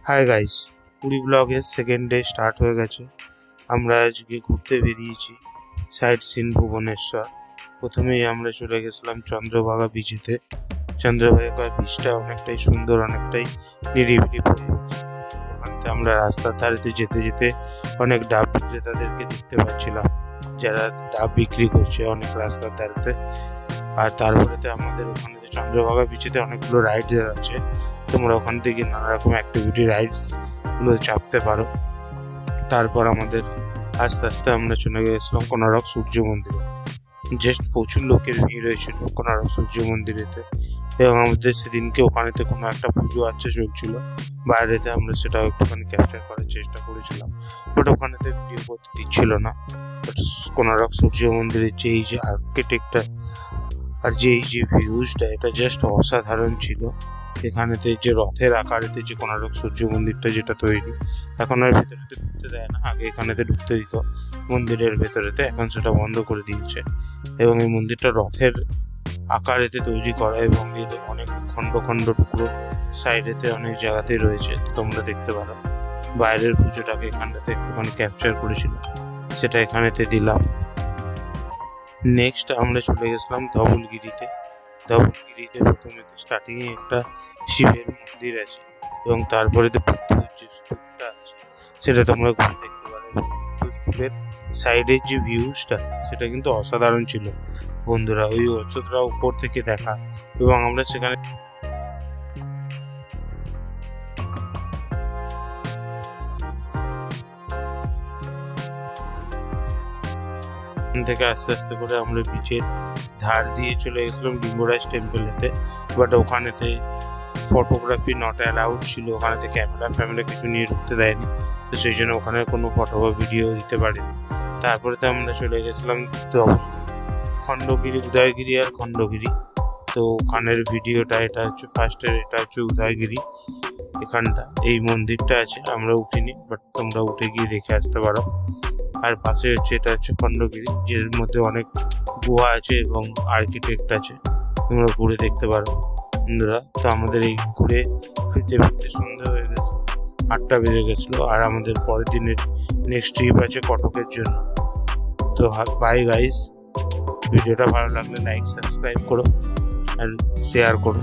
Hi guys, Puri ব্লগের second day start হয়ে গেছে। আমরা আজকে ঘুরতে বেরিয়েছি সাইট সিন ভুবনেশ্বর। প্রথমেই আমরা চলে গেছিলাম চন্দ্রভাগা বিচেতে। চন্দ্রভাগা বিচটা অনেকটাই সুন্দর, অনেকটাই নিরিবিলি পরিবেশ। ওখানতে আমরা রাস্তার ধারেতে যেতে যেতে অনেক ডাব বিক্রেতাদেরকে দেখতে পাচ্ছিলাম, যারা ডাব বিক্রি করছে অনেক রাস্তার ধারেতে। আর তারপরেতে আমাদের ওখানে চন্দ্রভাগা বিচেতে অনেকগুলো রাইডস আছে। তোমরা ওখান থেকে নানা রকম অ্যাক্টিভিটি রাইডসগুলো চাপতে পারো। তারপর আমাদের আস্তে আস্তে আমরা চলে গেছিলাম কোনারক সূর্য মন্দিরে। জাস্ট প্রচুর লোকের ভিড় হয়েছিল কোনারক সূর্য মন্দিরেতে, এবং আমাদের সেদিনকে ওখানেতে কোনো একটা পুজো আচ্ছা চলছিল বাইরেতে। আমরা সেটা একটুখানি ক্যাপচার করার চেষ্টা করেছিলাম, বাট ওখানেতে ভিডিও করতে দিচ্ছিল না। বাট কোনারক সূর্য মন্দিরের যে এই যে আর্কিটেক্টটা আর যে এই যে ভিউজটা, এটা জাস্ট অসাধারণ ছিল। এখানেতে যে রথের আকারেতে যে কোনারক সূর্য মন্দিরটা যেটা তৈরি, এখন আর ভেতরেতে ঢুকতে দেয় না। আগে এখানেতে ঢুকতে দিত মন্দিরের ভেতরেতে, এখন সেটা বন্ধ করে দিয়েছে। এবং এই মন্দিরটা রথের আকারেতে তৈরি করা, এবং এর অনেক খণ্ড খণ্ড টুকরো সাইডেতে অনেক জায়গাতেই রয়েছে, তোমরা দেখতে পারো। বাইরের পুজোটাকে এখানটাতে একটুখানি ক্যাপচার করেছিল, সেটা এখানেতে দিলাম। নেক্সট আমরা চলে গেছিলাম ধবলগিরিতে। ধবলগিরিতে প্রথমে স্টার্টিংয়ে একটা শিবের মন্দির আছে, এবং তারপরে বুদ্ধের যে স্তূপটা আছে সেটা তোমরা ঘুরে দেখতে পারো। এবং স্তূপের সাইডের যে ভিউজটা, সেটা কিন্তু অসাধারণ ছিল বন্ধুরা। ওই অতটা উপর থেকে দেখা, এবং আমরা সেখানে থেকে আস্তে আস্তে করে আমরা বিচের ধার দিয়ে চলে গেছিলাম লিঙ্গরাজ টেম্পলেতে। বাট ওখানেতে ফটোগ্রাফি নট অ্যালাউড ছিল, ওখানেতে ক্যামেরা কিছু নিয়ে ঢুকতে দেয়নি, তো সেই জন্য ওখানে কোনো ফটো বা ভিডিও দিতে পারিনি। তারপরে তো আমরা চলে গেছিলাম খণ্ডগিরি, উদয়গিরি আর খণ্ডগিরি। তো ওখানের ভিডিওটা এটা হচ্ছে ফার্স্টের, এটা হচ্ছে উদয়গিরি। এখানটা এই মন্দিরটা আছে, আমরা উঠিনি, বাট তোমরা উঠে গিয়ে দেখে আসতে পারো। আর পাশে হচ্ছে এটা হচ্ছে খণ্ডগিরি, যের মধ্যে অনেক গুহা আছে এবং আর্কিটেক্ট আছে, তোমরা ঘুরে দেখতে পারো বন্ধুরা। তো আমাদের এই ঘুরে ফিরতে ফিরতে সন্ধ্যা হয়ে গেছে, 8টা বেজে গেছিলো। আর আমাদের পরের দিনের নেক্সট ট্রিপ আছে কটকের জন্য। তো বাই গাইস, ভিডিওটা ভালো লাগলে লাইক, সাবস্ক্রাইব করো আর শেয়ার করো।